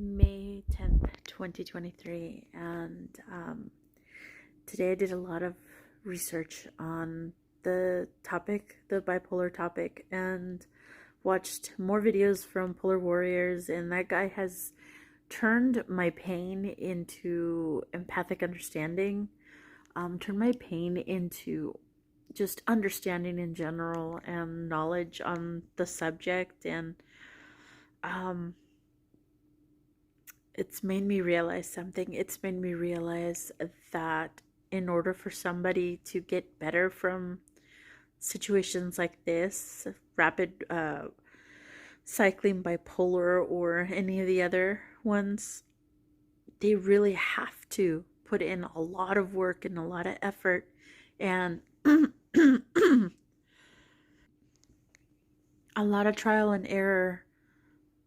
May 10th, 2023, and today I did a lot of research on the bipolar topic, and watched more videos from Polar Warriors, and that guy has turned my pain into empathic understanding, turned my pain into just understanding in general and knowledge on the subject, and um, it's made me realize something. It's made me realize that in order for somebody to get better from situations like this, rapid cycling bipolar or any of the other ones, they really have to put in a lot of work and a lot of effort and a lot of trial and error.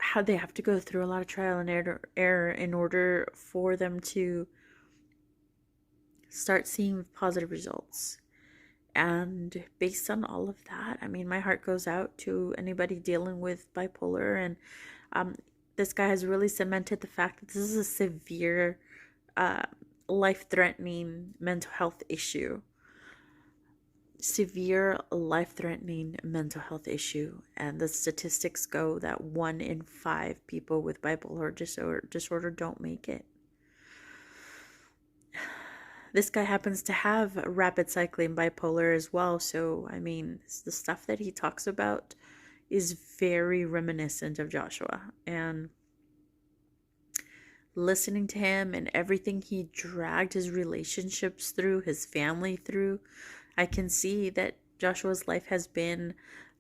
How they have to go through a lot of trial and error in order for them to start seeing positive results. And based on all of that, I mean, my heart goes out to anybody dealing with bipolar. And um, this guy has really cemented the fact that this is a severe, uh, life threatening mental health issue. Severe life threatening mental health issue. And the statistics go that 1 in 5 people with bipolar disorder don't make it. This guy happens to have rapid cycling bipolar as well. So, I mean, the stuff that he talks about is very reminiscent of Joshua. And listening to him and everything he dragged his relationships through, his family through, I can see that Joshua's life has been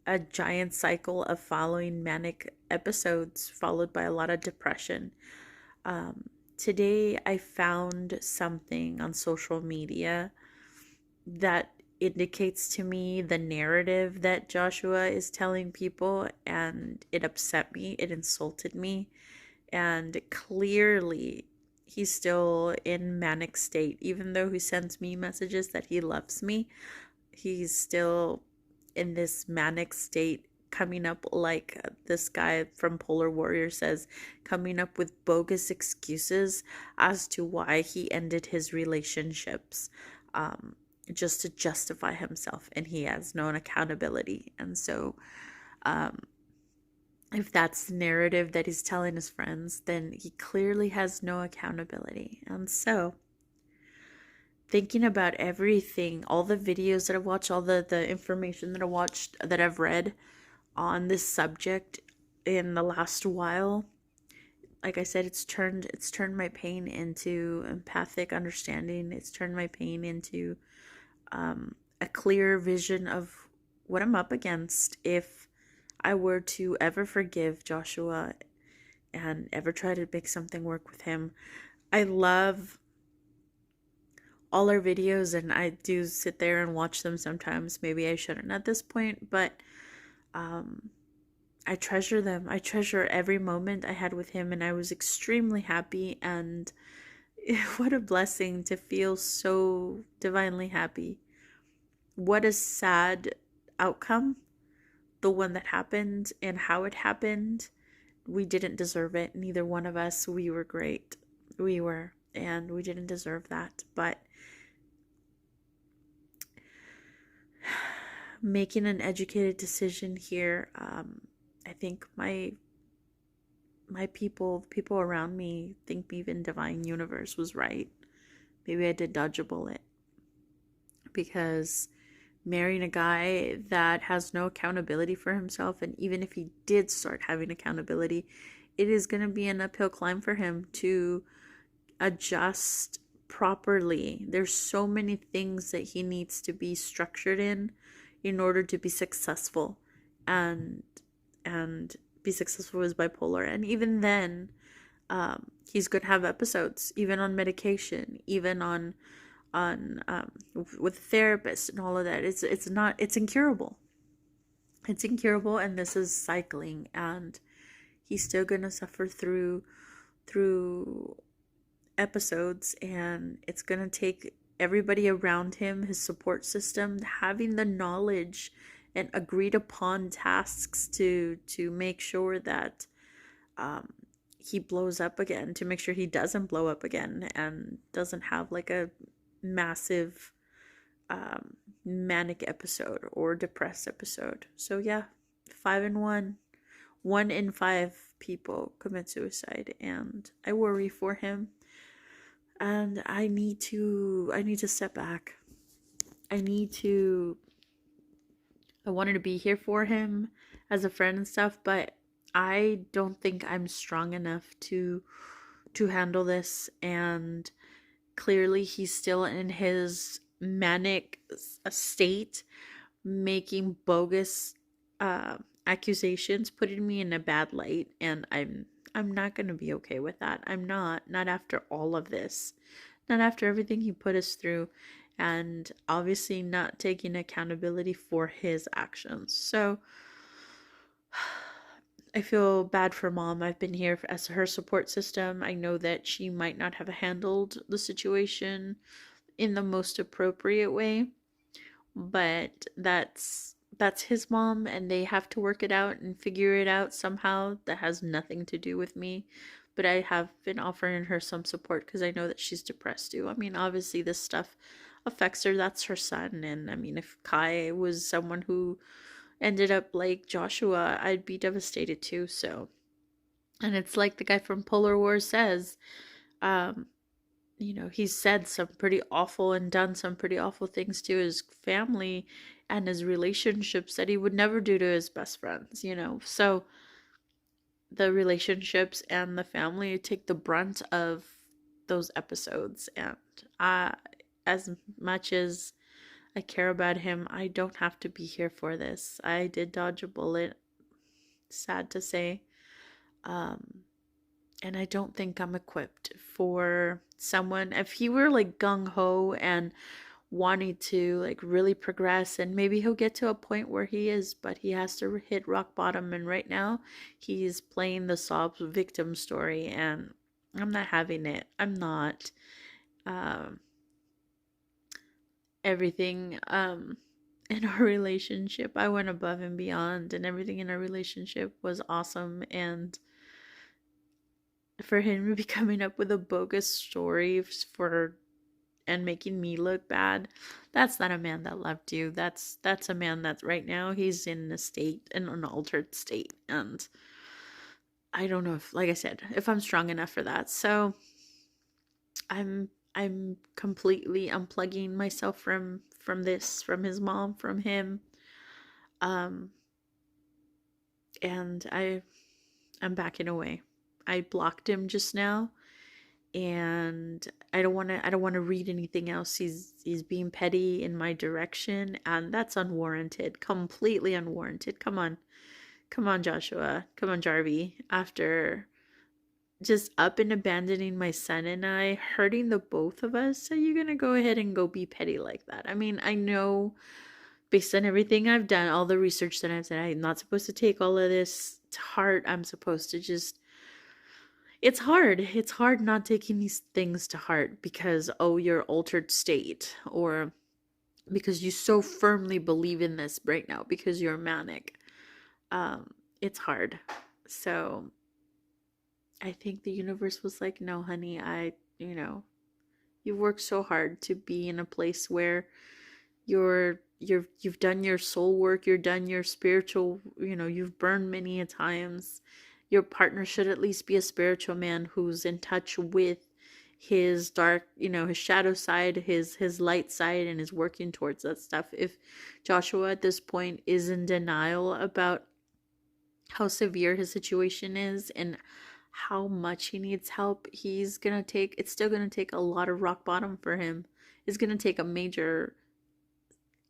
a giant cycle of following manic episodes, followed by a lot of depression. Today, I found something on social media that indicates to me the narrative that Joshua is telling people, and it upset me, it insulted me, and clearly he's still in manic state. Even though he sends me messages that he loves me, he's still in this manic state, coming up, like this guy from Polar Warrior says, coming up with bogus excuses as to why he ended his relationships, just to justify himself, and he has no accountability. And so if that's the narrative that he's telling his friends, then he clearly has no accountability. And so thinking about everything, all the videos that I've watched, all the information that I watched, that I've read on this subject in the last while, like I said, it's turned my pain into empathic understanding. It's turned my pain into a clear vision of what I'm up against if I were to ever forgive Joshua and ever try to make something work with him. I love all our videos, and I do sit there and watch them sometimes. Maybe I shouldn't at this point, but I treasure them. I treasure every moment I had with him, and I was extremely happy. And what a blessing to feel so divinely happy. What a sad outcome, the one that happened and how it happened. We didn't deserve it. Neither one of us. We were great. We were. And we didn't deserve that. But making an educated decision here, I think my people around me, think even divine universe was right. Maybe I did dodge a bullet, because marrying a guy that has no accountability for himself, and even if he did start having accountability, it is going to be an uphill climb for him to adjust properly. There's so many things that he needs to be structured in order to be successful, and be successful with bipolar. And even then, he's going to have episodes, even on medication, even on with a therapist and all of that. It's incurable. It's incurable, and this is cycling, and he's still going to suffer through episodes, and it's going to take everybody around him, his support system, having the knowledge and agreed upon tasks to make sure that he blows up again, to make sure he doesn't blow up again and doesn't have like a massive manic episode or depressed episode. So yeah, 5 and 1. 1 in 5 people commit suicide, and I worry for him. And I need to step back. I wanted to be here for him as a friend and stuff, but I don't think I'm strong enough to handle this. And clearly he's still in his manic state, making bogus accusations, putting me in a bad light, and I'm not going to be okay with that. I'm not after all of this. Not after everything he put us through, and obviously not taking accountability for his actions. So I feel bad for mom. I've been here as her support system. I know that she might not have handled the situation in the most appropriate way, but that's his mom, and they have to work it out and figure it out somehow. That has nothing to do with me. But I have been offering her some support because I know that she's depressed too. I mean, obviously this stuff affects her. That's her son. And I mean, if Kai was someone who ended up like Joshua, I'd be devastated too. So, and it's like the guy from Polar Wars says, um, he's said some pretty awful and done some pretty awful things to his family and his relationships that he would never do to his best friends. So the relationships and the family take the brunt of those episodes. And as much as I care about him, I don't have to be here for this. I did dodge a bullet, sad to say. And I don't think I'm equipped for someone. If he were like gung ho and wanting to like really progress, and maybe he'll get to a point where he is, but he has to hit rock bottom. And right now he's playing the sob victim story, and I'm not having it. I'm not. Um, Everything in our relationship, I went above and beyond, and everything in our relationship was awesome. And for him to be coming up with a bogus story for and making me look bad, that's not a man that loved you. That's a man that right now he's in an altered state. And I don't know if, like I said, if I'm strong enough for that. So I'm completely unplugging myself from this, from his mom, from him. um and I'm backing away. I blocked him just now, and I don't want to read anything else. He's being petty in my direction, and that's unwarranted, completely unwarranted. Come on, Joshua, come on, Jarvie. After just up and abandoning my son and I, hurting the both of us, so you're gonna go ahead and go be petty like that? I mean, I know based on everything I've done, all the research that I've done, I'm not supposed to take all of this to heart. I'm supposed to just, it's hard. It's hard not taking these things to heart because, oh, your altered state, or because you so firmly believe in this right now because you're manic. It's hard. So I think the universe was like, no, honey, you've worked so hard to be in a place where you've done your soul work, you've done your spiritual, you've burned many a times. Your partner should at least be a spiritual man who's in touch with his dark, his shadow side, his light side, and is working towards that stuff. If Joshua at this point is in denial about how severe his situation is and how much he needs help, it's still gonna take a lot of rock bottom for him. It's gonna take a major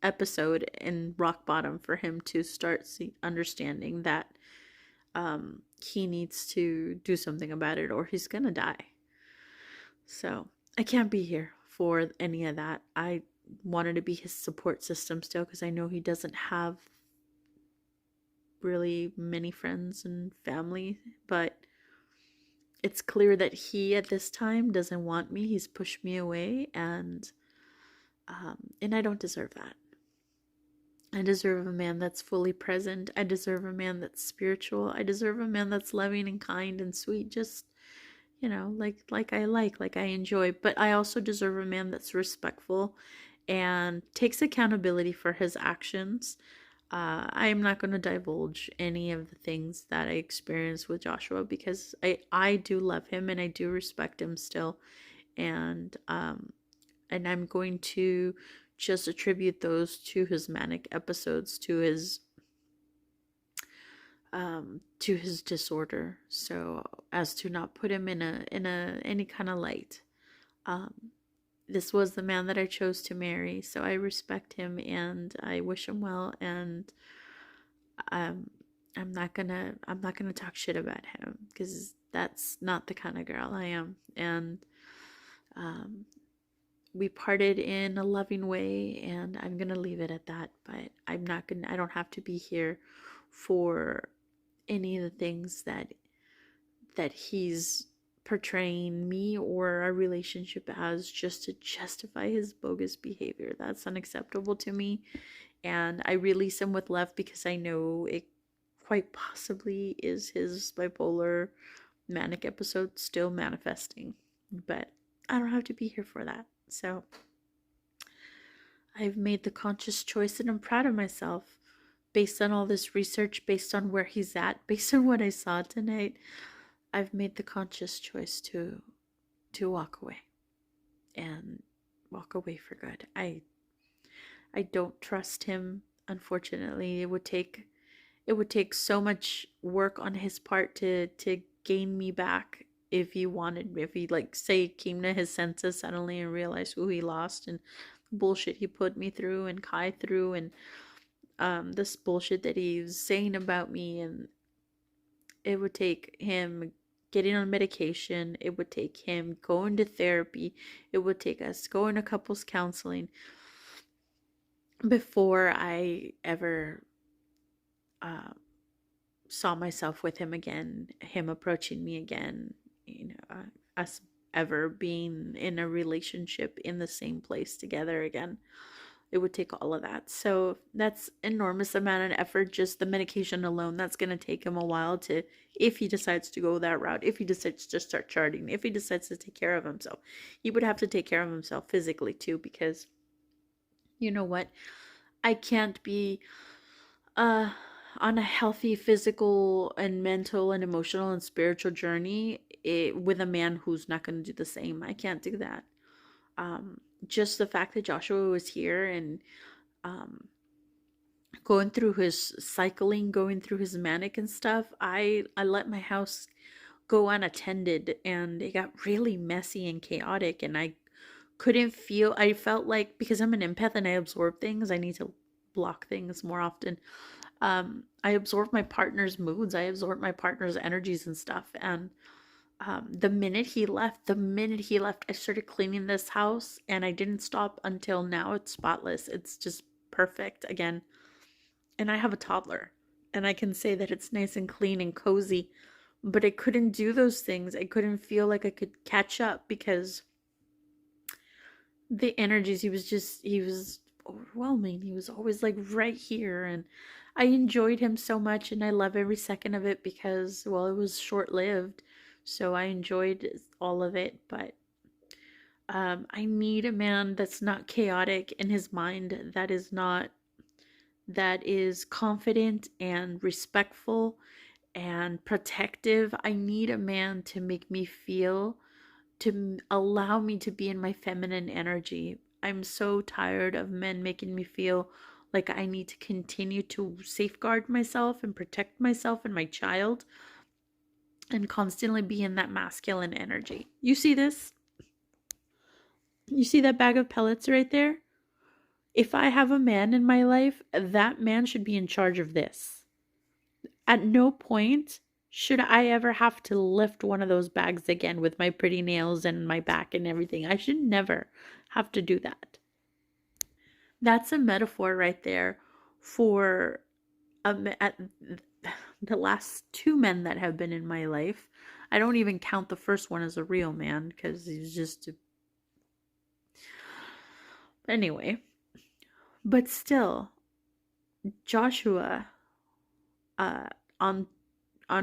episode in rock bottom for him to start understanding that he needs to do something about it, or he's gonna die. So I can't be here for any of that. I wanted to be his support system still because I know he doesn't have really many friends and family, but it's clear that he at this time doesn't want me. He's pushed me away, and I don't deserve that. I deserve a man that's fully present. I deserve a man that's spiritual. I deserve a man that's loving and kind and sweet. Just, like I enjoy. But I also deserve a man that's respectful and takes accountability for his actions. I am not going to divulge any of the things that I experienced with Joshua because I do love him and I do respect him still. And I'm going to just attribute those to his manic episodes, to his disorder, so as to not put him in a any kind of light. um this was the man that I chose to marry, so I respect him and I wish him well. And um I'm not gonna talk shit about him because that's not the kind of girl I am. And um we parted in a loving way, and I'm gonna leave it at that. But I don't have to be here for any of the things that he's portraying me or our relationship as just to justify his bogus behavior. That's unacceptable to me. And I release him with love because I know it quite possibly is his bipolar manic episode still manifesting. But I don't have to be here for that. So I've made the conscious choice and I'm proud of myself based on all this research, based on where he's at, based on what I saw tonight. I've made the conscious choice to walk away and walk away for good. I don't trust him. Unfortunately, it would take so much work on his part to gain me back. If he, like, say, came to his senses suddenly and realized who he lost and bullshit he put me through and Kai through, and this bullshit that he's saying about me. And it would take him getting on medication, it would take him going to therapy, it would take us going to couples counseling before I ever saw myself with him again, him approaching me again, us ever being in a relationship in the same place together again. It would take all of that. So that's enormous amount of effort. Just the medication alone, that's going to take him a while to, if he decides to go that route, if he decides to start charting, if he decides to take care of himself. He would have to take care of himself physically too, because you know what? I can't be uh on a healthy physical and mental and emotional and spiritual journey with a man who's not going to do the same. I can't do that. Just the fact that Joshua was here and um, going through his cycling, going through his manic and stuff, I let my house go unattended and it got really messy and chaotic. And I felt like, because I'm an empath and I absorb things, I need to block things more often. I absorb my partner's moods, I absorb my partner's energies and stuff. And the minute he left, I started cleaning this house and I didn't stop until now. It's spotless. It's just perfect again. And I have a toddler and I can say that it's nice and clean and cozy, but I couldn't do those things. I couldn't feel like I could catch up because the energies, he was overwhelming. He was always like right here. And I enjoyed him so much and I love every second of it because, well, it was short lived. So I enjoyed all of it. But I need a man that's not chaotic in his mind, that is confident and respectful and protective. I need a man to make me feel, to allow me to be in my feminine energy. I'm so tired of men making me feel like I need to continue to safeguard myself and protect myself and my child and constantly be in that masculine energy. You see this? You see that bag of pellets right there? If I have a man in my life, that man should be in charge of this. At no point should I ever have to lift one of those bags again with my pretty nails and my back and everything. I should never have to do that. That's a metaphor right there for the last two men that have been in my life. I don't even count the first one as a real man because he's just anyway. But still, Joshua, uh, on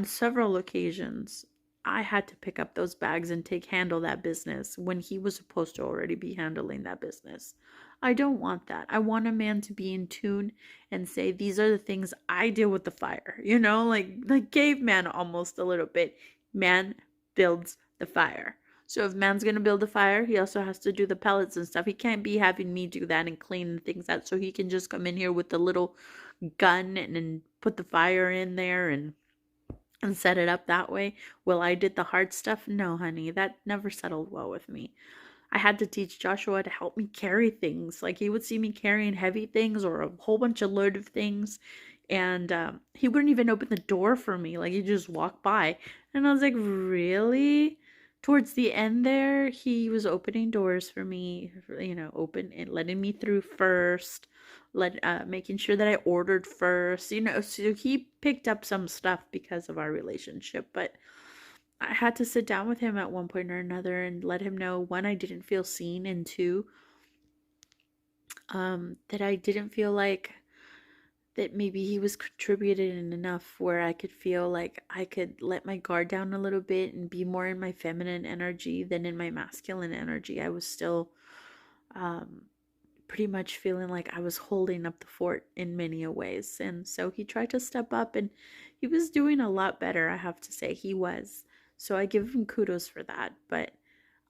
several occasions, I had to pick up those bags and handle that business when he was supposed to already be handling that business. I don't want that. I want a man to be in tune and say, these are the things I deal with the fire. Like caveman almost a little bit. Man builds the fire. So if man's gonna build a fire, he also has to do the pellets and stuff. He can't be having me do that and clean things out. So he can just come in here with the little gun and put the fire in there and set it up that way. Well, I did the hard stuff. No, honey, that never settled well with me. I had to teach Joshua to help me carry things. Like he would see me carrying heavy things or a whole bunch of load of things, and he wouldn't even open the door for me. Like he'd just walk by, and I was like, really? Towards the end there, he was opening doors for me, open and letting me through first, making sure that I ordered first, so he picked up some stuff because of our relationship. But I had to sit down with him at one point or another and let him know, one, I didn't feel seen, and two, that I didn't feel like that maybe he was contributed in enough where I could feel like I could let my guard down a little bit and be more in my feminine energy than in my masculine energy. I was still um, pretty much feeling like I was holding up the fort in many ways. And so he tried to step up, and he was doing a lot better, I have to say. He was. So I give him kudos for that. But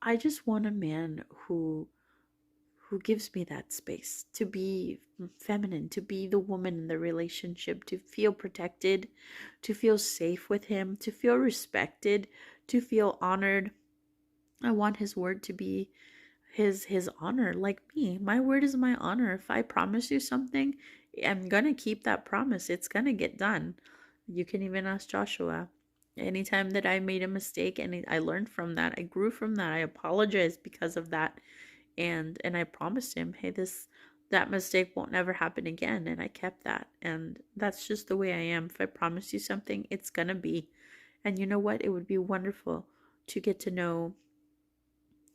I just want a man who gives me that space to be feminine, to be the woman in the relationship, to feel protected, to feel safe with him, to feel respected, to feel honored. I want his word to be his honor, like me. My word is my honor. If I promise you something, I'm gonna keep that promise. It's gonna get done. You can even ask Joshua. Anytime that I made a mistake and I learned from that, I grew from that, I apologized because of that, and I promised him, hey, that mistake won't never happen again, and I kept that. And that's just the way I am. If I promise you something, it's gonna be. And you know what? It would be wonderful to get to know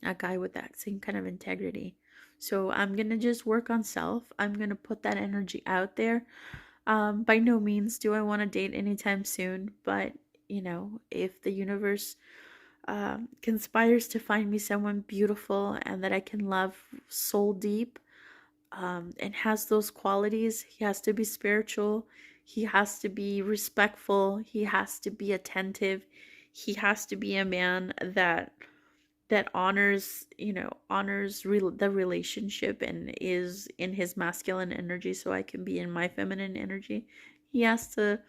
a guy with that same kind of integrity. So I'm gonna just work on self. I'm gonna put that energy out there. By no means do I want to date anytime soon, but if the universe conspires to find me someone beautiful and that I can love soul deep, and has those qualities, he has to be spiritual, he has to be respectful, he has to be attentive, he has to be a man that honors the relationship and is in his masculine energy so I can be in my feminine energy. He has to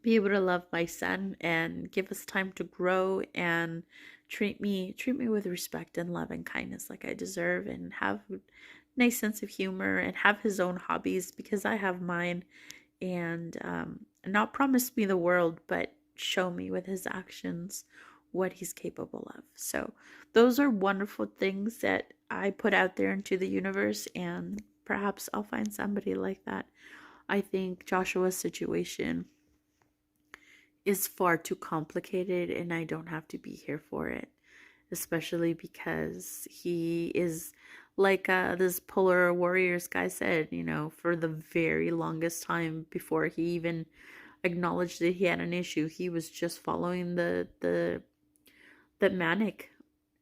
be able to love my son and give us time to grow and treat me with respect and love and kindness like I deserve, and have a nice sense of humor and have his own hobbies because I have mine, and not promise me the world, but show me with his actions what he's capable of. So those are wonderful things that I put out there into the universe, and perhaps I'll find somebody like that. I think Joshua's situation is far too complicated, and I don't have to be here for it, especially because he is like this Polar Warriors guy said, for the very longest time before he even acknowledged that he had an issue, he was just following the manic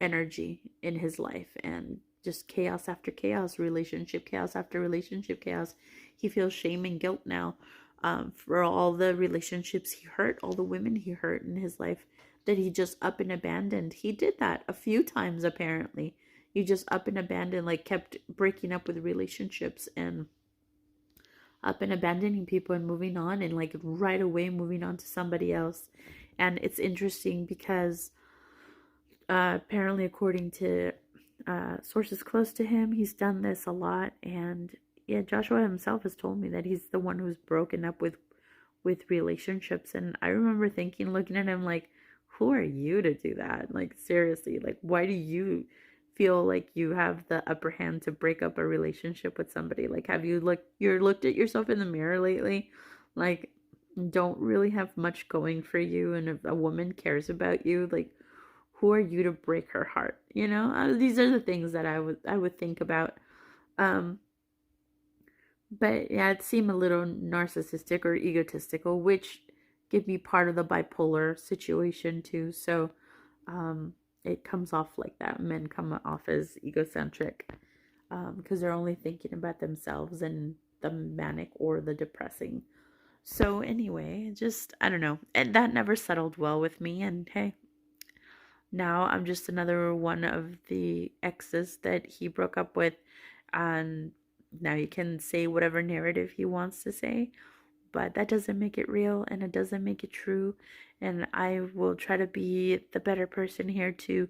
energy in his life, and just chaos after chaos, relationship chaos after relationship chaos. He feels shame and guilt now, for all the relationships he hurt, all the women he hurt in his life that he just up and abandoned. He did that a few times apparently. He just up and abandoned, like kept breaking up with relationships and up and abandoning people and moving on, and like right away moving on to somebody else. And it's interesting because apparently, according to sources close to him, he's done this a lot. And yeah, Joshua himself has told me that he's the one who's broken up with relationships. And I remember thinking, looking at him like, who are you to do that? Like, seriously, like, why do you feel like you have the upper hand to break up a relationship with somebody? Like, have you looked at yourself in the mirror lately? Like, don't really have much going for you, and if a woman cares about you, like, who are you to break her heart? These are the things that I would think about. Um, But yeah, it seemed a little narcissistic or egotistical, which could be part of the bipolar situation too. So it comes off like that. Men come off as egocentric because they're only thinking about themselves and the manic or the depressing. So anyway, just I don't know. And that never settled well with me. And hey, now I'm just another one of the exes that he broke up with. And now he can say whatever narrative he wants to say, but that doesn't make it real and it doesn't make it true. And I will try to be the better person here to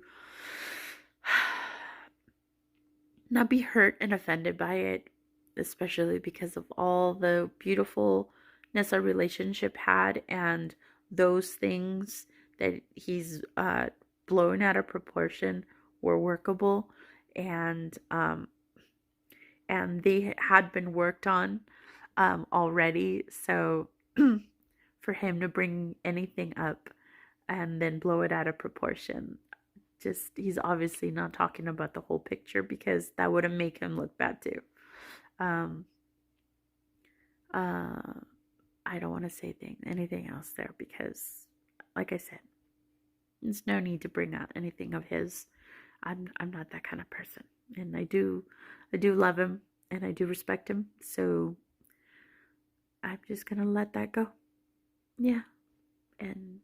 not be hurt and offended by it, especially because of all the beautifulness our relationship had and those things that he's blowing out of proportion were workable, and they had been worked on already. So for him to bring anything up and then blow it out of proportion, just he's obviously not talking about the whole picture, because that wouldn't make him look bad too. Um, uh, I don't want to say anything else there because, like I said, there's no need to bring out anything of his. I'm not that kind of person, and I do love him and I do respect him. So I'm just gonna let that go. Yeah, and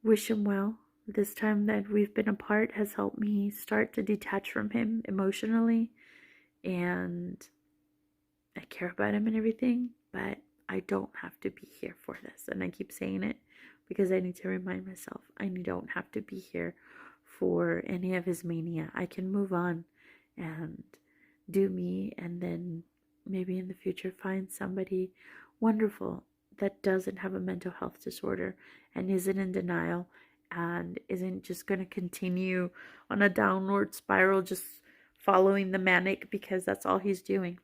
wish him well. This time that we've been apart has helped me start to detach from him emotionally, and I care about him and everything, but I don't have to be here for this. And I keep saying it because I need to remind myself I don't have to be here for any of his mania. I can move on and do me, and then maybe in the future find somebody wonderful that doesn't have a mental health disorder and isn't in denial and isn't just going to continue on a downward spiral, just following the manic, because that's all he's doing.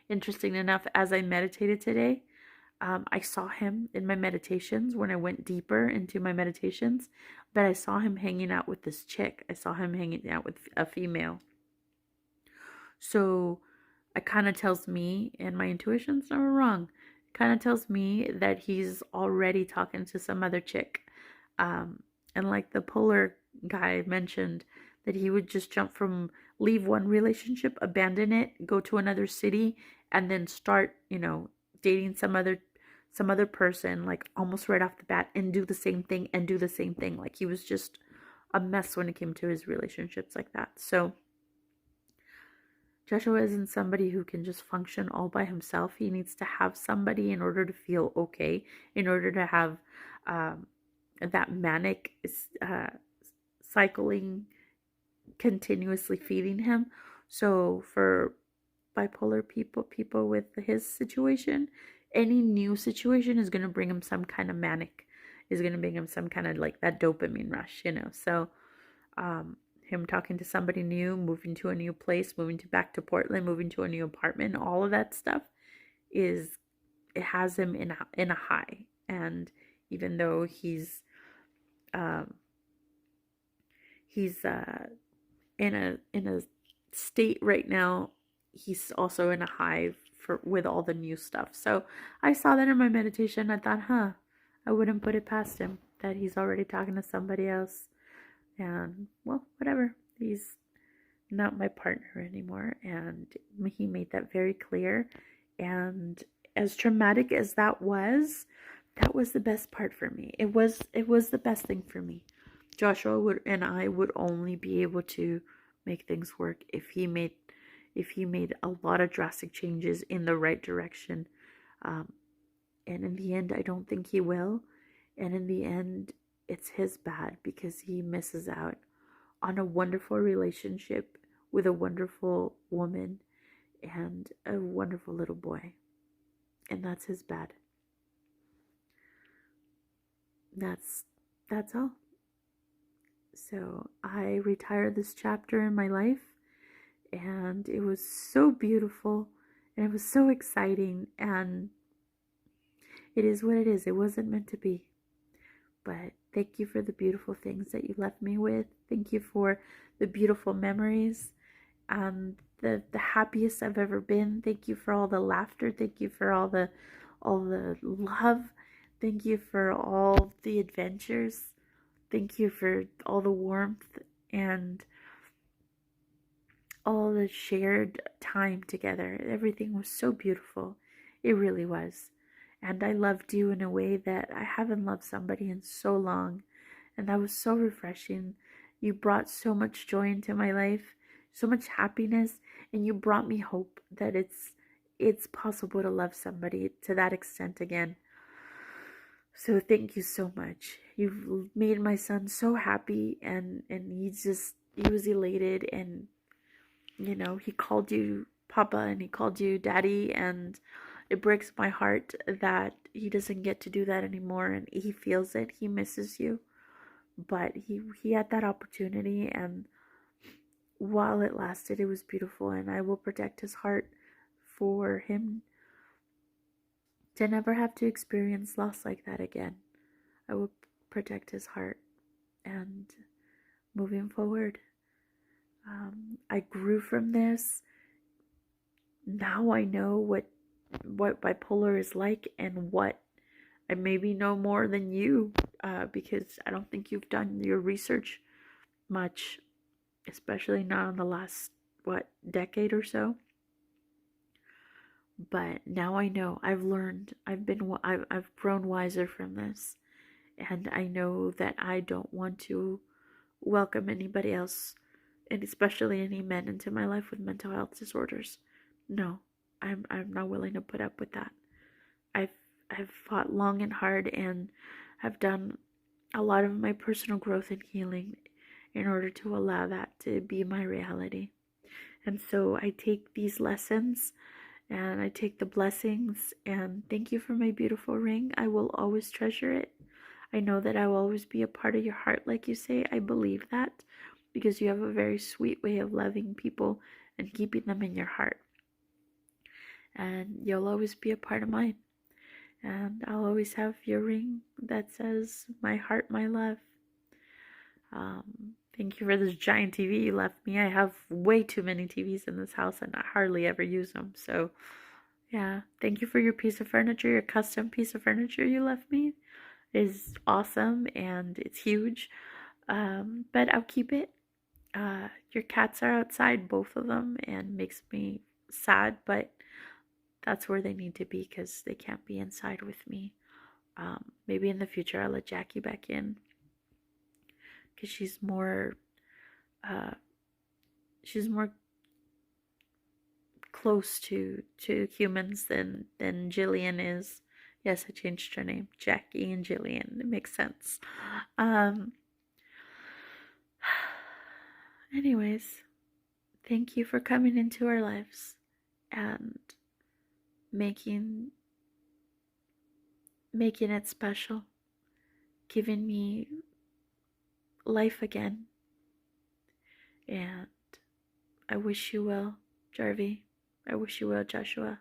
Interesting enough, as I meditated today, I saw him in my meditations when I went deeper into my meditations, but I saw him hanging out with this chick. I saw him hanging out with a female. So it kind of tells me, and my intuition's never wrong, it kind of tells me that he's already talking to some other chick. And like the polar guy mentioned, that he would just leave one relationship, abandon it, go to another city, and then start, dating some other person, like almost right off the bat, and do the same thing and do the same thing. Like he was just a mess when it came to his relationships like that. So Joshua isn't somebody who can just function all by himself. He needs to have somebody in order to feel okay, in order to have that manic cycling continuously feeding him. So for bipolar people with his situation, any new situation is going to bring him some kind of manic, is going to bring him some kind of like that dopamine rush, So him talking to somebody new, moving to a new place, moving back to Portland, moving to a new apartment, all of that stuff it has him in a high. And even though he's in a state right now, he's also in a high with all the new stuff. So I saw that in my meditation. I thought, I wouldn't put it past him that he's already talking to somebody else. And well, whatever. He's not my partner anymore, and he made that very clear. And as traumatic as that was the best part for me. It was the best thing for me. Joshua and I would only be able to make things work if he made a lot of drastic changes in the right direction. And in the end, I don't think he will. And in the end, it's his bad because he misses out on a wonderful relationship with a wonderful woman and a wonderful little boy. And that's his bad. That's all. So I retired this chapter in my life, and it was so beautiful, and it was so exciting, and it is what it is. It wasn't meant to be. But thank you for the beautiful things that you left me with. Thank you for the beautiful memories. And the happiest I've ever been. Thank you for all the laughter. Thank you for all the love. Thank you for all the adventures. Thank you for all the warmth and all the shared time together. Everything was so beautiful. It really was. And I loved you in a way that I haven't loved somebody in so long. And that was so refreshing. You brought so much joy into my life, so much happiness, and you brought me hope that it's possible to love somebody to that extent again. So thank you so much. You've made my son so happy, and he was elated, and he called you Papa and he called you Daddy, and it breaks my heart that he doesn't get to do that anymore, and he feels it. He misses you, but he had that opportunity, and while it lasted, it was beautiful, and I will protect his heart for him to never have to experience loss like that again. I will protect his heart, and moving forward, I grew from this. Now I know what bipolar is like, and what I maybe know more than you, because I don't think you've done your research much, especially not in the last decade or so. But now I know. I've learned. I've grown wiser from this, and I know that I don't want to welcome anybody else, and especially any men, into my life with mental health disorders. No, I'm not willing to put up with that. I've fought long and hard, and have done a lot of my personal growth and healing in order to allow that to be my reality. And so I take these lessons, and I take the blessings, and thank you for my beautiful ring. I will always treasure it. I know that I will always be a part of your heart, like you say. I believe that because you have a very sweet way of loving people and keeping them in your heart. And you'll always be a part of mine. And I'll always have your ring that says, my heart, my love. Thank you for this giant TV you left me. I have way too many TVs in this house, and I hardly ever use them. So, yeah. Thank you for your piece of furniture, your custom piece of furniture you left me. It is awesome, and it's huge. But I'll keep it. Your cats are outside, both of them, and makes me sad, but that's where they need to be because they can't be inside with me. Maybe in the future I'll let Jackie back in because she's more close to humans than Jillian is. Yes, I changed her name. Jackie and Jillian. It makes sense. Anyways, thank you for coming into our lives and making it special, giving me life again. And I wish you well, Jarvie. I wish you well, Joshua.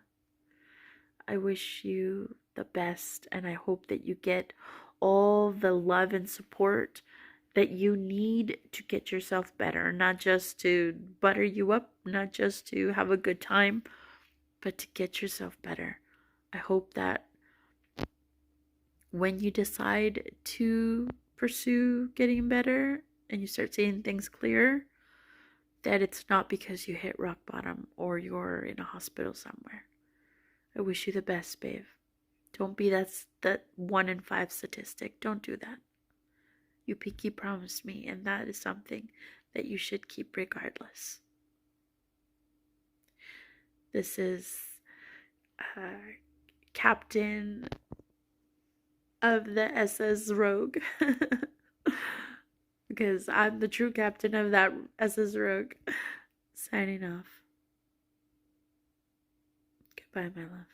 I wish you the best, and I hope that you get all the love and support that you need to get yourself better, not just to butter you up, not just to have a good time, but to get yourself better. I hope that when you decide to pursue getting better and you start seeing things clearer, that it's not because you hit rock bottom or you're in a hospital somewhere. I wish you the best, babe. Don't be that 1 in 5 statistic. Don't do that. You pinky promised me, and that is something that you should keep regardless. This is Captain of the SS Rogue. Because I'm the true captain of that SS Rogue. Signing off. Goodbye, my love.